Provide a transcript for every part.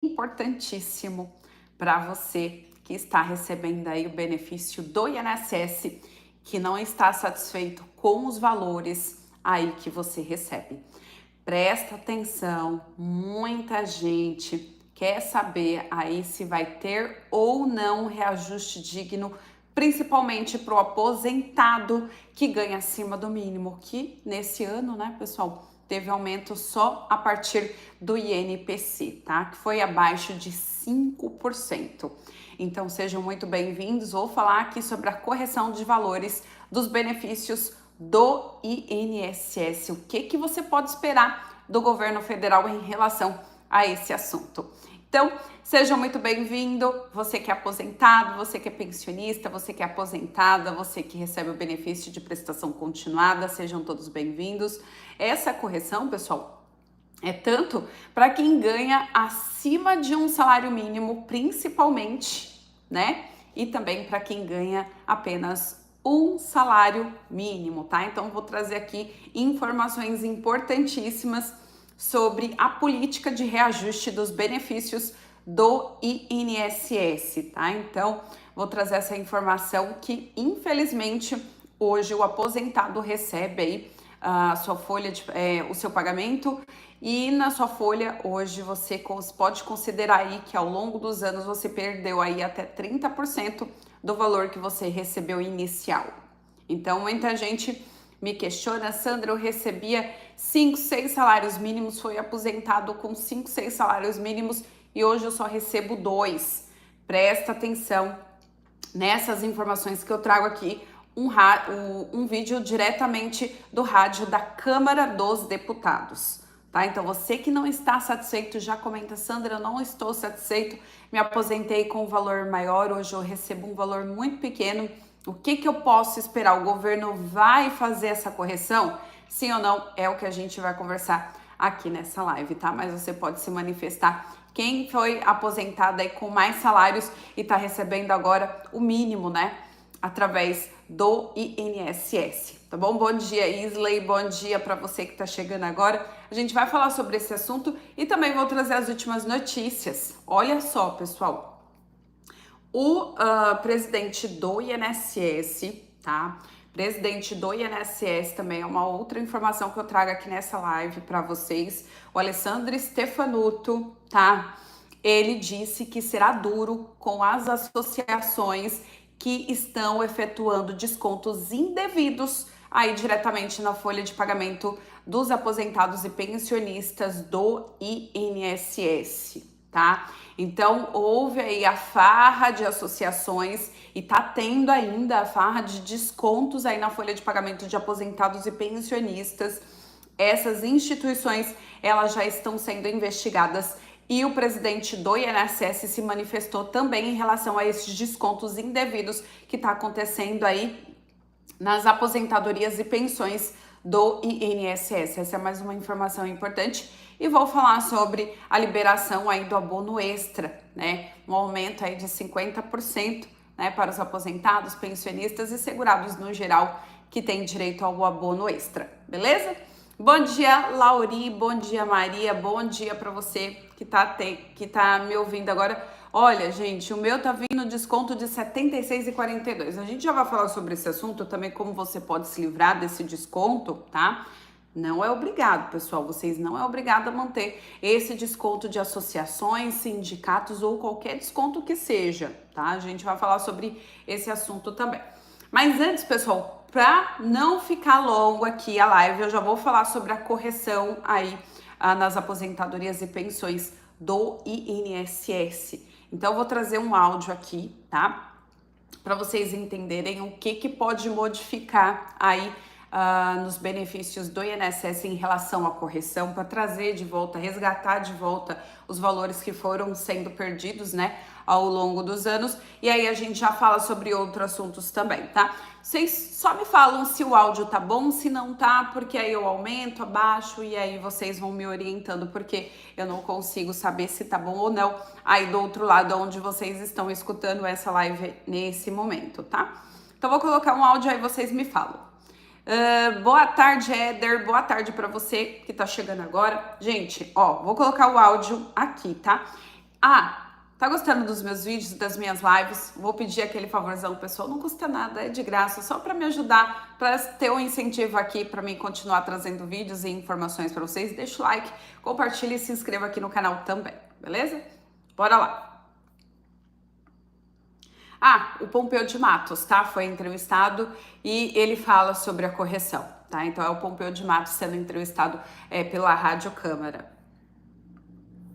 importantíssimo para você que está recebendo aí o benefício do INSS, que não está satisfeito com os valores aí que você recebe. Presta atenção, muita gente quer saber aí se vai ter ou não reajuste digno, principalmente para o aposentado que ganha acima do mínimo, que nesse ano, né, pessoal, teve aumento só a partir do INPC, tá? Que foi abaixo de 5%. Então sejam muito bem-vindos. Vou falar aqui sobre a correção de valores dos benefícios do INSS. O que você pode esperar do governo federal em relação a esse assunto? Então, seja muito bem-vindo, você que é aposentado, você que é pensionista, você que é aposentada, você que recebe o benefício de prestação continuada, sejam todos bem-vindos. Essa correção, pessoal, é tanto para quem ganha acima de um salário mínimo, principalmente, né? E também para quem ganha apenas um salário mínimo, tá? Então, vou trazer aqui informações importantíssimas sobre a política de reajuste dos benefícios do INSS, tá? Então, vou trazer essa informação que, infelizmente, hoje o aposentado recebe aí a sua folha, o seu pagamento, e na sua folha hoje você pode considerar aí que ao longo dos anos você perdeu aí até 30% do valor que você recebeu inicial. Então, muita gente me questiona, Sandra, eu recebia 5, 6 salários mínimos, fui aposentado com 5, 6 salários mínimos e hoje eu só recebo 2. Presta atenção nessas informações que eu trago aqui, um vídeo diretamente do rádio da Câmara dos Deputados. Tá? Então, você que não está satisfeito, já comenta, Sandra, eu não estou satisfeito, me aposentei com um valor maior, hoje eu recebo um valor muito pequeno. O que eu posso esperar? O governo vai fazer essa correção? Sim ou não? É o que a gente vai conversar aqui nessa live, tá? Mas você pode se manifestar. Quem foi aposentado aí com mais salários e tá recebendo agora o mínimo, né? Através do INSS, tá bom? Bom dia, Isley, bom dia para você que tá chegando agora. A gente vai falar sobre esse assunto e também vou trazer as últimas notícias. Olha só, pessoal. O presidente do INSS, tá? Presidente do INSS também é uma outra informação que eu trago aqui nessa live para vocês. O Alessandro Stefanuto, tá? Ele disse que será duro com as associações que estão efetuando descontos indevidos aí diretamente na folha de pagamento dos aposentados e pensionistas do INSS, tá? Então, houve aí a farra de associações e tá tendo ainda a farra de descontos aí na folha de pagamento de aposentados e pensionistas. Essas instituições, elas já estão sendo investigadas e o presidente do INSS se manifestou também em relação a esses descontos indevidos que tá acontecendo aí nas aposentadorias e pensões do INSS. Essa é mais uma informação importante. E vou falar sobre a liberação aí do abono extra, né? Um aumento aí de 50%, né, para os aposentados, pensionistas e segurados no geral que têm direito ao abono extra, beleza? Bom dia, Lauri, bom dia, Maria, bom dia para você que tá me ouvindo agora. Olha, gente, o meu tá vindo desconto de R$ 76,42. A gente já vai falar sobre esse assunto também, como você pode se livrar desse desconto, tá? Não é obrigado, pessoal, vocês não é obrigado a manter esse desconto de associações, sindicatos ou qualquer desconto que seja, tá? A gente vai falar sobre esse assunto também. Mas antes, pessoal, para não ficar longo aqui a live, eu já vou falar sobre a correção aí nas aposentadorias e pensões do INSS. Então, eu vou trazer um áudio aqui, tá? Para vocês entenderem o que pode modificar aí nos benefícios do INSS em relação à correção, para trazer de volta, resgatar de volta os valores que foram sendo perdidos, né, ao longo dos anos. E aí a gente já fala sobre outros assuntos também, tá? Vocês só me falam se o áudio tá bom, se não tá, porque aí eu aumento, abaixo, e aí vocês vão me orientando, porque eu não consigo saber se tá bom ou não aí do outro lado, onde vocês estão escutando essa live nesse momento, tá? Então vou colocar um áudio aí, vocês me falam. Boa tarde, Éder. Boa tarde para você que tá chegando agora. Gente, ó, vou colocar o áudio aqui, tá? Tá gostando dos meus vídeos, das minhas lives? Vou pedir aquele favorzão, pessoal, não custa nada, é de graça, só para me ajudar, para ter um incentivo aqui para mim continuar trazendo vídeos e informações para vocês. Deixa o like, compartilha e se inscreva aqui no canal também, beleza? Bora lá! O Pompeu de Matos, tá? Foi entrevistado e ele fala sobre a correção, tá? Então é o Pompeu de Matos sendo entrevistado pela Rádio Câmara.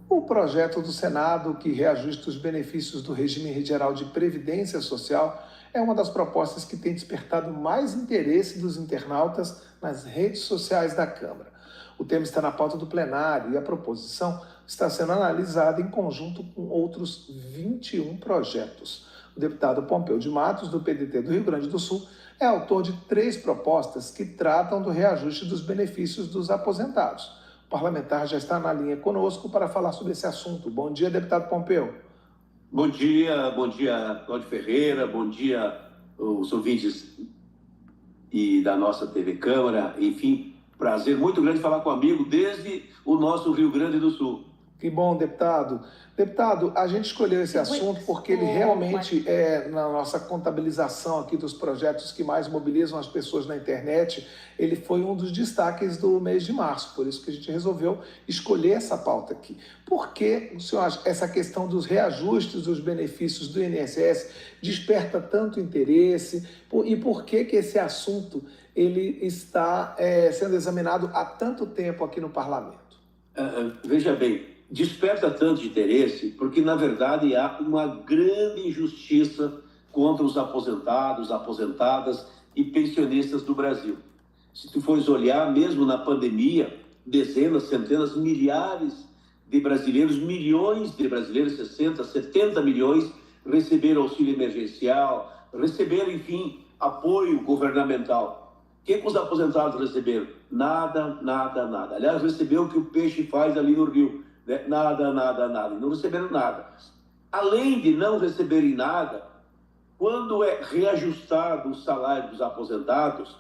O projeto do Senado que reajusta os benefícios do regime geral de previdência social é uma das propostas que tem despertado mais interesse dos internautas nas redes sociais da Câmara. O tema está na pauta do plenário e a proposição está sendo analisada em conjunto com outros 21 projetos. O deputado Pompeu de Matos, do PDT do Rio Grande do Sul, é autor de 3 propostas que tratam do reajuste dos benefícios dos aposentados. O parlamentar já está na linha conosco para falar sobre esse assunto. Bom dia, deputado Pompeu. Bom dia, Cláudio Ferreira, bom dia, os ouvintes da nossa TV Câmara. Enfim, prazer muito grande falar com o amigo desde o nosso Rio Grande do Sul. Que bom, deputado. Deputado, a gente escolheu esse assunto porque ele realmente é, na nossa contabilização aqui dos projetos que mais mobilizam as pessoas na internet, ele foi um dos destaques do mês de março, por isso que a gente resolveu escolher essa pauta aqui. Por que o senhor acha essa questão dos reajustes dos benefícios do INSS desperta tanto interesse e por que esse assunto ele está sendo examinado há tanto tempo aqui no parlamento? Veja bem, desperta tanto interesse porque, na verdade, há uma grande injustiça contra os aposentados, aposentadas e pensionistas do Brasil. Se tu fores olhar, mesmo na pandemia, dezenas, centenas, milhares de brasileiros, milhões de brasileiros, 60, 70 milhões, receberam auxílio emergencial, receberam, enfim, apoio governamental. O que os aposentados receberam? Nada, nada, nada. Aliás, recebeu o que o peixe faz ali no rio. Né? Nada, nada, nada. Não receberam nada. Além de não receberem nada, quando é reajustado o salário dos aposentados,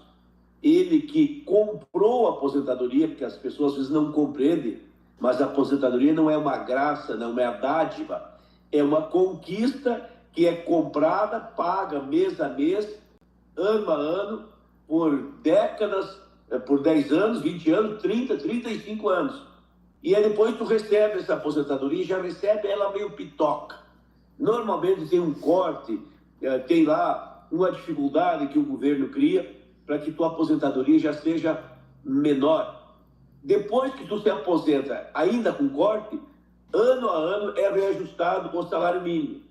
ele que comprou a aposentadoria, porque as pessoas às vezes não compreendem, mas a aposentadoria não é uma graça, não é a dádiva, é uma conquista que é comprada, paga mês a mês, ano a ano, por décadas, por 10 anos, 20 anos, 30, 35 anos. E aí depois tu recebe essa aposentadoria e já recebe ela meio pitoca. Normalmente tem um corte, tem lá uma dificuldade que o governo cria para que tua aposentadoria já seja menor. Depois que tu se aposenta ainda com corte, ano a ano é reajustado o salário mínimo.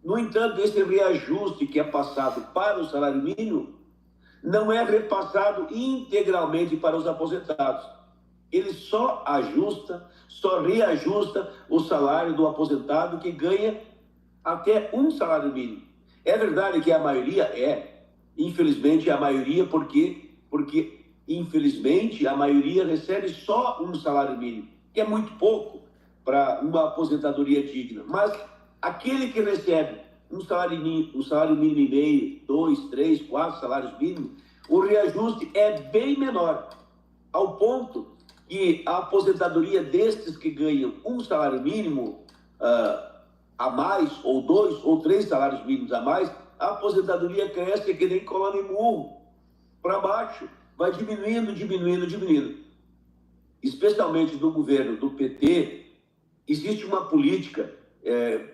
No entanto, esse reajuste que é passado para o salário mínimo não é repassado integralmente para os aposentados. Ele só reajusta o salário do aposentado que ganha até um salário mínimo. É verdade que a maioria infelizmente a maioria, porque infelizmente a maioria recebe só um salário mínimo, que é muito pouco para uma aposentadoria digna. Mas aquele que recebe um salário mínimo e meio, 2, 3, 4 salários mínimos, o reajuste é bem menor, ao ponto que a aposentadoria destes que ganham um salário mínimo a mais, ou 2 ou 3 salários mínimos a mais, a aposentadoria cresce que nem cola de murro, para baixo, vai diminuindo, diminuindo, diminuindo. Especialmente no governo do PT, existe uma política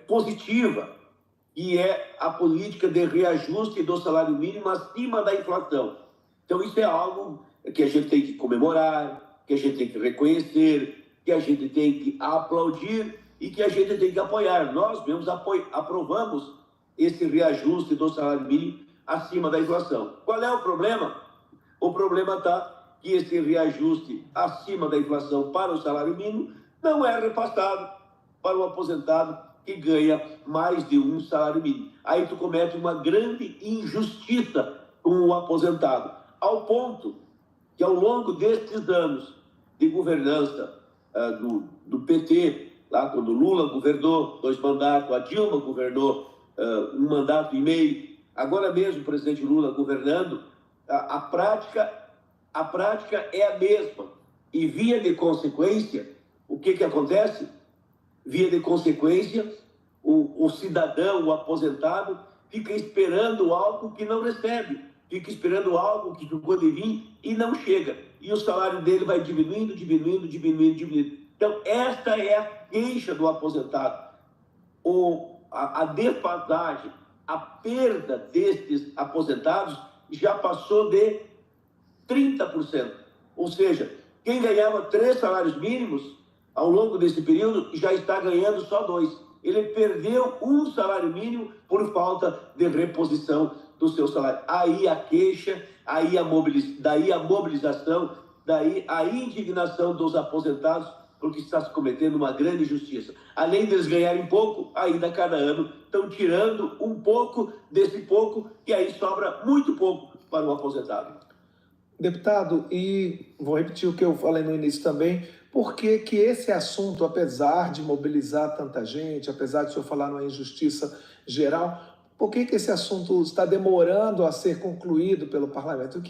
positiva, que é a política de reajuste do salário mínimo acima da inflação. Então, isso é algo que a gente tem que comemorar, que a gente tem que reconhecer, que a gente tem que aplaudir e que a gente tem que apoiar. Nós mesmos aprovamos esse reajuste do salário mínimo acima da inflação. Qual é o problema? O problema está que esse reajuste acima da inflação para o salário mínimo não é repassado para o aposentado que ganha mais de um salário mínimo. Aí tu comete uma grande injustiça com o aposentado, ao ponto que ao longo destes anos de governança do PT, lá quando Lula governou 2 mandatos, a Dilma governou 1 mandato e meio, agora mesmo o presidente Lula governando, a prática é a mesma. E via de consequência, o que acontece? Via de consequência, o cidadão, o aposentado, fica esperando algo que não recebe, fica esperando algo que pode vir e não chega. E o salário dele vai diminuindo. Então, esta é a queixa do aposentado. A defasagem, a perda destes aposentados já passou de 30%. Ou seja, quem ganhava 3 salários mínimos ao longo desse período já está ganhando só 2. Ele perdeu 1 salário mínimo por falta de reposição do seu salário. Aí a queixa, daí a mobilização, daí a indignação dos aposentados, porque está se cometendo uma grande injustiça. Além deles ganharem pouco, ainda cada ano estão tirando um pouco desse pouco, e aí sobra muito pouco para o aposentado. Deputado, e vou repetir o que eu falei no início também, por que que esse assunto, apesar de mobilizar tanta gente, apesar de o senhor falar numa injustiça geral, por que que esse assunto está demorando a ser concluído pelo parlamento?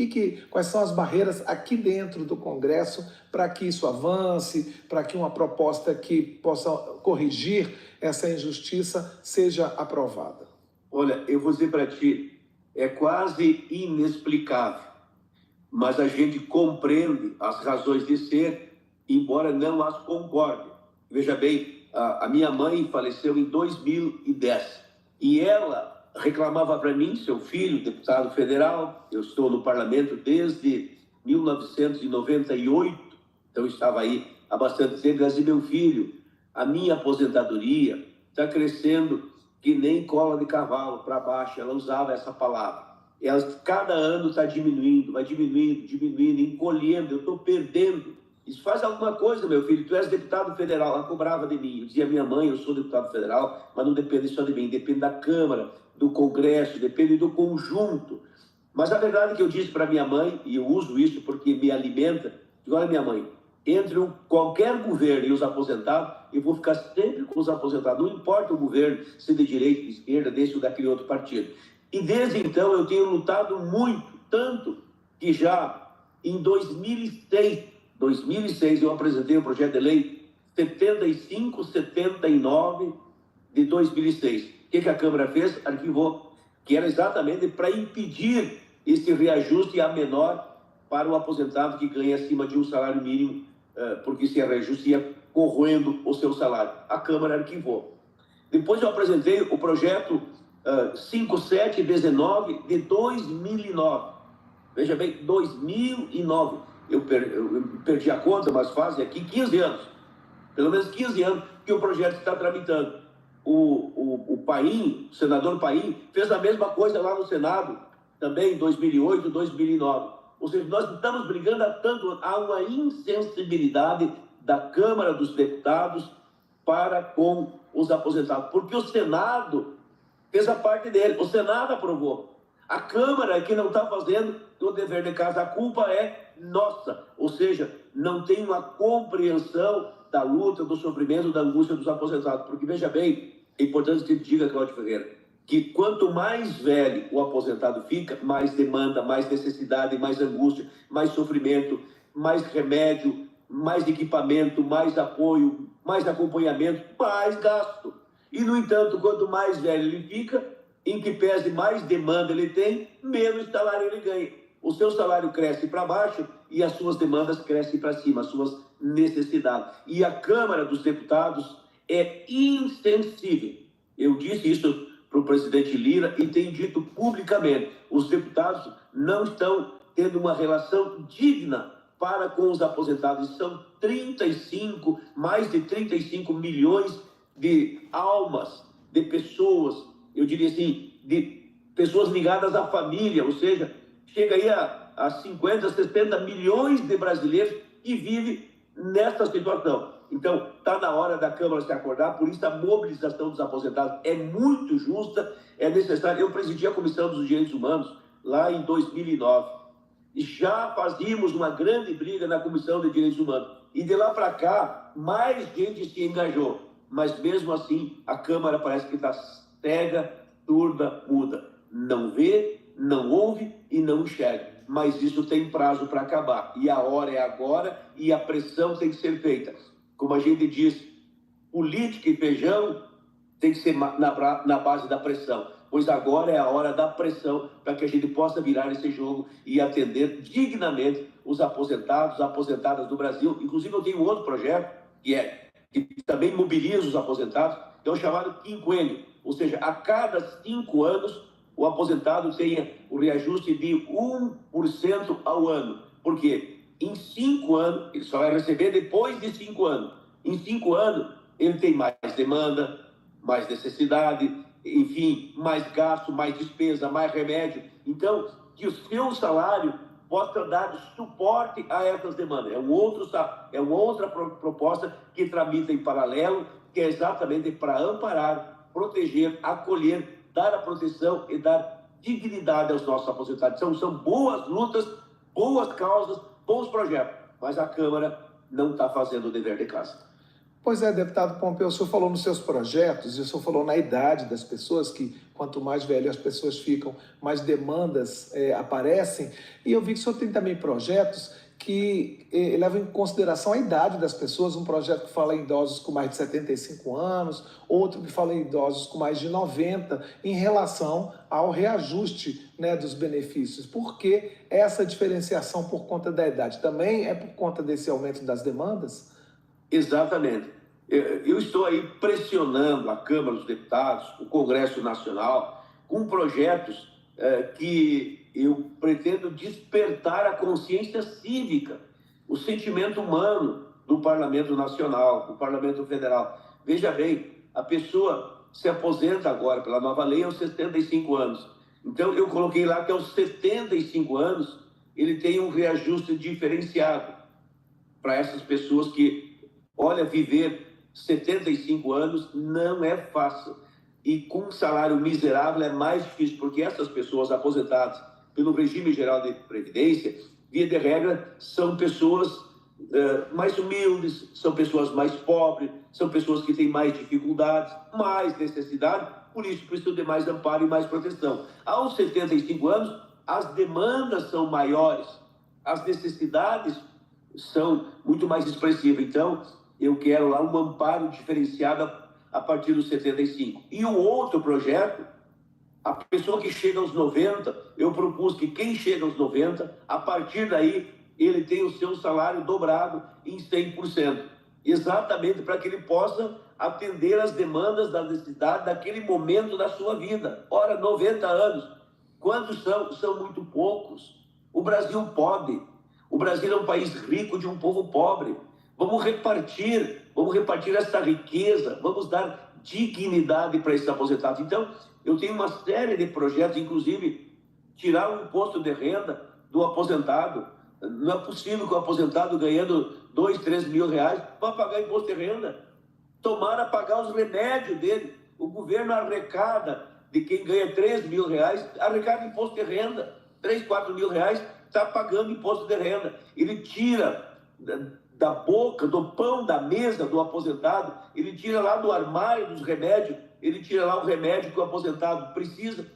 Quais são as barreiras aqui dentro do Congresso para que isso avance, para que uma proposta que possa corrigir essa injustiça seja aprovada? Olha, eu vou dizer para ti, é quase inexplicável, mas a gente compreende as razões de ser, embora não as concorde. Veja bem, a minha mãe faleceu em 2010 e ela reclamava para mim, seu filho, deputado federal, eu estou no parlamento desde 1998, então estava aí há bastante tempo, ela dizia, meu filho, a minha aposentadoria está crescendo que nem cola de cavalo para baixo, ela usava essa palavra. Ela, cada ano está diminuindo, vai diminuindo, encolhendo, eu estou perdendo. Isso faz alguma coisa, meu filho, tu és deputado federal, ela cobrava de mim. Eu dizia, minha mãe, eu sou deputado federal, mas não depende só de mim, depende da Câmara, do Congresso, depende do conjunto. Mas a verdade é que eu disse para minha mãe, e eu uso isso porque me alimenta, digo, olha minha mãe, entre qualquer governo e os aposentados, eu vou ficar sempre com os aposentados, não importa o governo, se de direita, de esquerda, desse ou daquele outro partido. E desde então eu tenho lutado muito, tanto que já em 2006 eu apresentei o projeto de lei 7579 de 2006. O que a Câmara fez? Arquivou, que era exatamente para impedir esse reajuste a menor para o aposentado que ganha acima de um salário mínimo, porque esse reajuste ia corroendo o seu salário. A Câmara arquivou. Depois eu apresentei o projeto 5719 de 2009. Veja bem, 2009. Eu perdi a conta, mas fazem aqui 15 anos. Pelo menos 15 anos que o projeto está tramitando. O Paim, o senador Paim, fez a mesma coisa lá no Senado, também em 2008, 2009. Ou seja, nós estamos brigando há tanto, há uma insensibilidade da Câmara dos Deputados para com os aposentados, porque o Senado fez a parte dele, o Senado aprovou. A Câmara que não está fazendo o dever de casa, a culpa é nossa. Ou seja, não tem uma compreensão da luta, do sofrimento, da angústia dos aposentados. Porque, veja bem, é importante que diga, Cláudio Ferreira, que quanto mais velho o aposentado fica, mais demanda, mais necessidade, mais angústia, mais sofrimento, mais remédio, mais equipamento, mais apoio, mais acompanhamento, mais gasto. E, no entanto, quanto mais velho ele fica, em que pese mais demanda ele tem, menos salário ele ganha. O seu salário cresce para baixo e as suas demandas crescem para cima, as suas necessidades. E a Câmara dos Deputados é insensível. Eu disse isso para o presidente Lira e tenho dito publicamente. Os deputados não estão tendo uma relação digna para com os aposentados. São mais de 35 milhões de almas, de pessoas, eu diria assim, de pessoas ligadas à família, ou seja, chega aí a 50, 70 milhões de brasileiros que vivem nesta situação. Então, está na hora da Câmara se acordar, por isso a mobilização dos aposentados é muito justa, é necessária. Eu presidi a Comissão dos Direitos Humanos lá em 2009 e já fazíamos uma grande briga na Comissão de Direitos Humanos. E de lá para cá, mais gente se engajou. Mas mesmo assim, a Câmara parece que está cega, surda, muda. Não vê, não ouve e não enxerga. Mas isso tem prazo para acabar. E a hora é agora e a pressão tem que ser feita. Como a gente diz, política e feijão tem que ser na base da pressão, pois agora é a hora da pressão para que a gente possa virar esse jogo e atender dignamente os aposentados, aposentadas do Brasil. Inclusive, eu tenho outro projeto que também mobiliza os aposentados, que é o chamado quinquênio, ou seja, a cada 5 anos o aposentado tenha o reajuste de 1% ao ano. Por quê? Em 5 anos, ele só vai receber depois de 5 anos. Em 5 anos, ele tem mais demanda, mais necessidade, enfim, mais gasto, mais despesa, mais remédio. Então, que o seu salário possa dar suporte a essas demandas. É uma outra proposta que tramita em paralelo, que é exatamente para amparar, proteger, acolher, dar a proteção e dar dignidade aos nossos aposentados. Então, são boas lutas, boas causas, bons projetos, mas a Câmara não está fazendo o dever de casa. Pois é, deputado Pompeu, o senhor falou nos seus projetos, e o senhor falou na idade das pessoas, que quanto mais velhas as pessoas ficam, mais demandas aparecem. E eu vi que o senhor tem também projetos que levam em consideração a idade das pessoas, um projeto que fala em idosos com mais de 75 anos, outro que fala em idosos com mais de 90, em relação ao reajuste, né, dos benefícios. Por que essa diferenciação por conta da idade? Também é por conta desse aumento das demandas? Exatamente. Eu estou aí pressionando a Câmara dos Deputados, o Congresso Nacional, com projetos que eu pretendo despertar a consciência cívica, o sentimento humano do Parlamento Nacional, do Parlamento Federal. Veja bem, a pessoa se aposenta agora pela nova lei aos 75 anos. Então, eu coloquei lá que aos 75 anos ele tem um reajuste diferenciado para essas pessoas que, olha, viver 75 anos não é fácil. E com um salário miserável é mais difícil, porque essas pessoas aposentadas pelo regime geral de previdência, via de regra, são pessoas mais humildes, são pessoas mais pobres, são pessoas que têm mais dificuldades, mais necessidade, por isso precisam de mais amparo e mais proteção. Aos 75 anos, as demandas são maiores, as necessidades são muito mais expressivas. Então, eu quero lá um amparo diferenciado a partir dos 75. E o outro projeto, a pessoa que chega aos 90, eu propus que quem chega aos 90, a partir daí, ele tem o seu salário dobrado em 100%. Exatamente para que ele possa atender as demandas da necessidade daquele momento da sua vida. Ora, 90 anos, quantos são? São muito poucos. O Brasil pode. O Brasil é um país rico de um povo pobre. Vamos repartir essa riqueza, vamos dar dignidade para esses aposentados. Então, eu tenho uma série de projetos, inclusive, tirar o imposto de renda do aposentado. Não é possível que o aposentado ganhando 2, 3 mil reais vá pagar imposto de renda. Tomara pagar os remédios dele. O governo arrecada de quem ganha 3 mil reais, arrecada imposto de renda. 3, 4 mil reais está pagando imposto de renda. Ele tira da boca, do pão da mesa do aposentado, ele tira lá do armário dos remédios, ele tira lá o remédio que o aposentado precisa.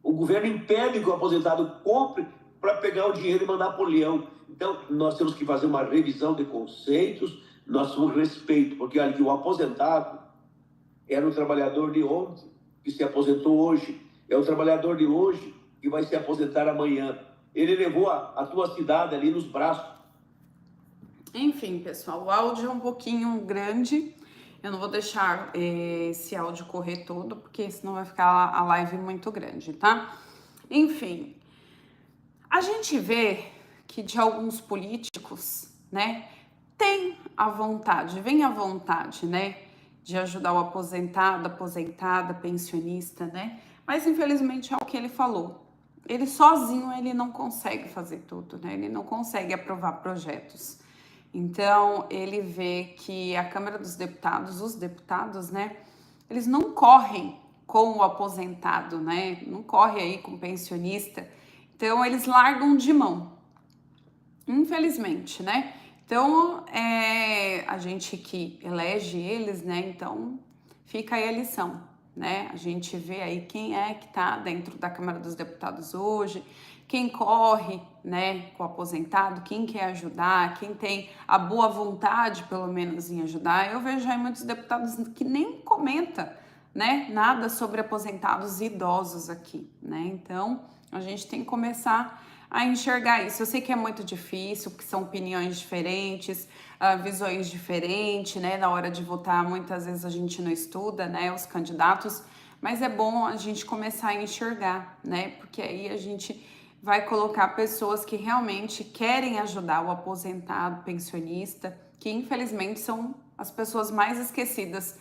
O governo impede que o aposentado compre para pegar o dinheiro e mandar para o leão. Então, nós temos que fazer uma revisão de conceitos, nós temos respeito, porque olha que o aposentado era o trabalhador de ontem que se aposentou hoje, é o trabalhador de hoje que vai se aposentar amanhã. Ele levou a tua cidade ali nos braços. Enfim, pessoal, o áudio é um pouquinho grande. Eu não vou deixar esse áudio correr todo, porque senão vai ficar a live muito grande, tá? Enfim, a gente vê que de alguns políticos, né, tem a vontade, vem a vontade, né, de ajudar o aposentado, aposentada, pensionista, né? Mas infelizmente é o que ele falou. Ele sozinho, ele não consegue fazer tudo, né? Ele não consegue aprovar projetos. Então, ele vê que a Câmara dos Deputados, os deputados, né, eles não correm com o aposentado, né, não correm aí com o pensionista, então eles largam de mão, infelizmente, né. Então, a gente que elege eles, né, então fica aí a lição. né? A gente vê aí quem é que está dentro da Câmara dos Deputados hoje, quem corre, né, com o aposentado, quem quer ajudar, quem tem a boa vontade, pelo menos, em ajudar. Eu vejo aí muitos deputados que nem comentam, né, nada sobre aposentados e idosos aqui, né? Então, a gente tem que começar a enxergar isso. Eu sei que é muito difícil, porque são opiniões diferentes, visões diferentes, né? Na hora de votar, muitas vezes a gente não estuda, né, os candidatos, mas é bom a gente começar a enxergar, né? Porque aí a gente vai colocar pessoas que realmente querem ajudar o aposentado, pensionista, que infelizmente são as pessoas mais esquecidas,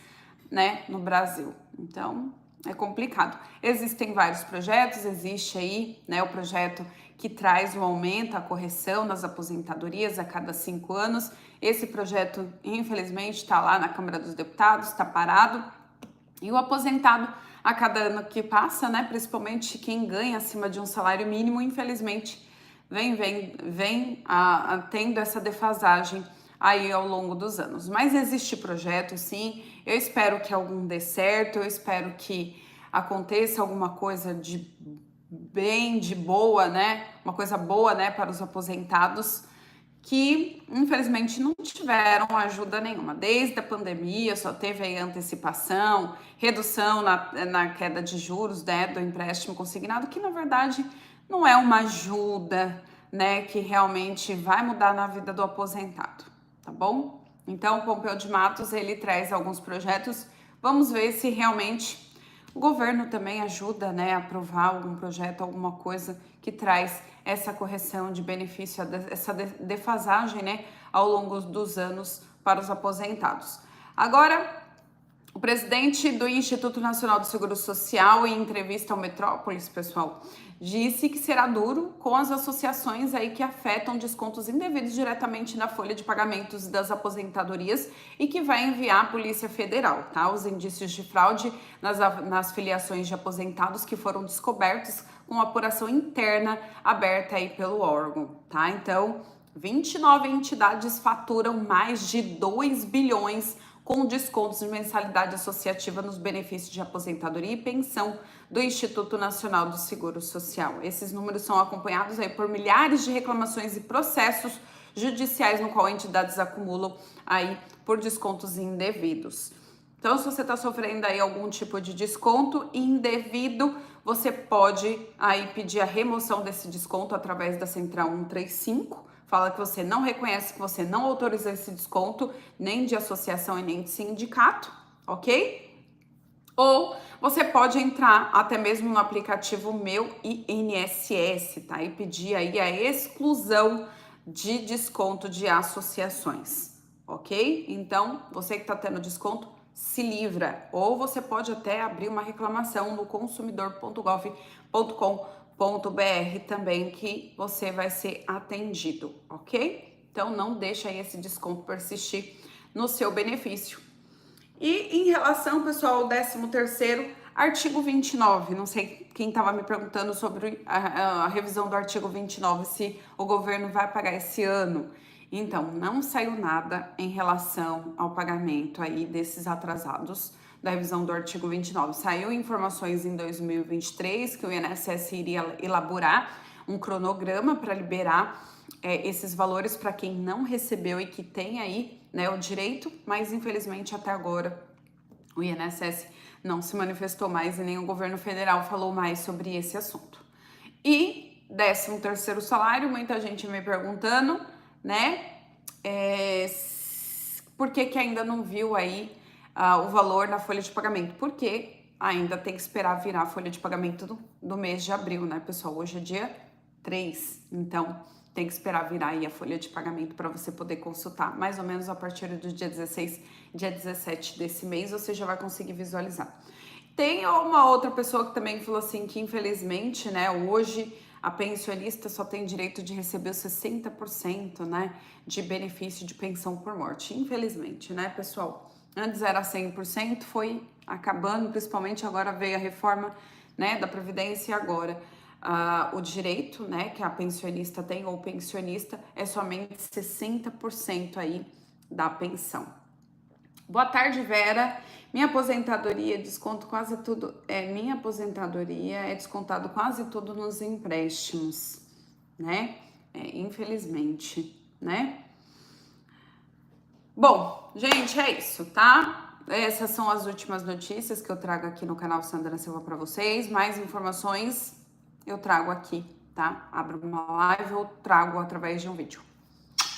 né, no Brasil. Então, é complicado. Existem vários projetos, existe aí, né, o projeto que traz o aumento, a correção nas aposentadorias a cada 5 anos. Esse projeto, infelizmente, está lá na Câmara dos Deputados, está parado. E o aposentado, a cada ano que passa, né, principalmente quem ganha acima de um salário mínimo, infelizmente, vem tendo essa defasagem aí ao longo dos anos. Mas existe projeto, sim. Eu espero que algum dê certo, eu espero que aconteça alguma coisa de boa, né? Uma coisa boa, né, para os aposentados que infelizmente não tiveram ajuda nenhuma. Desde a pandemia só teve aí antecipação, redução na queda de juros, né, do empréstimo consignado, que na verdade não é uma ajuda, né, que realmente vai mudar na vida do aposentado, tá bom? Então, o Pompeu de Matos, ele traz alguns projetos, vamos ver se realmente o governo também ajuda, né, a aprovar algum projeto, alguma coisa que traz essa correção de benefício, essa defasagem, né, ao longo dos anos para os aposentados. Agora, o presidente do Instituto Nacional do Seguro Social, em entrevista ao Metrópolis, pessoal, disse que será duro com as associações aí que afetam descontos indevidos diretamente na folha de pagamentos das aposentadorias e que vai enviar à Polícia Federal, tá? Os indícios de fraude nas filiações de aposentados que foram descobertos com apuração interna aberta aí pelo órgão, tá? Então, 29 entidades faturam mais de 2 bilhões com descontos de mensalidade associativa nos benefícios de aposentadoria e pensão do Instituto Nacional do Seguro Social. Esses números são acompanhados aí por milhares de reclamações e processos judiciais no qual entidades acumulam aí por descontos indevidos. Então, se você está sofrendo aí algum tipo de desconto indevido, você pode aí pedir a remoção desse desconto através da Central 135. Fala que você não reconhece, que você não autorizou esse desconto, nem de associação e nem de sindicato, ok? Ou você pode entrar até mesmo no aplicativo Meu INSS, tá? E pedir aí a exclusão de desconto de associações, ok? Então, você que tá tendo desconto, se livra. Ou você pode até abrir uma reclamação no consumidor.gov.com.br também, que você vai ser atendido, ok? Então, não deixa aí esse desconto persistir no seu benefício. E em relação, pessoal, ao 13º, artigo 29, não sei quem estava me perguntando sobre a revisão do artigo 29, se o governo vai pagar esse ano. Então, não saiu nada em relação ao pagamento aí desses atrasados da revisão do artigo 29. Saiu informações em 2023 que o INSS iria elaborar um cronograma para liberar esses valores para quem não recebeu e que tem aí, né, o direito, mas infelizmente até agora o INSS não se manifestou mais e nem o governo federal falou mais sobre esse assunto. E 13º salário, muita gente me perguntando, né, por que ainda não viu aí o valor na folha de pagamento? Porque ainda tem que esperar virar a folha de pagamento do mês de abril, né, pessoal? Hoje é dia 3, então tem que esperar virar aí a folha de pagamento para você poder consultar. Mais ou menos a partir do dia 16, dia 17 desse mês, você já vai conseguir visualizar. Tem uma outra pessoa que também falou assim que infelizmente, né, hoje a pensionista só tem direito de receber os 60%, né, de benefício de pensão por morte. Infelizmente, né, pessoal? Antes era 100%, foi acabando, principalmente agora veio a reforma, né, da Previdência e agora o direito, né, que a pensionista tem ou pensionista é somente 60% aí da pensão. Boa tarde, Vera. Minha aposentadoria, desconto quase tudo. Minha aposentadoria é descontado quase tudo nos empréstimos, né? Infelizmente, né? Bom, gente, é isso, tá? Essas são as últimas notícias que eu trago aqui no canal Sandra Silva para vocês. Mais informações eu trago aqui, tá? Abro uma live ou trago através de um vídeo.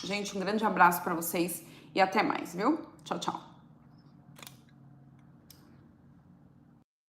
Gente, um grande abraço para vocês e até mais, viu? Tchau, tchau.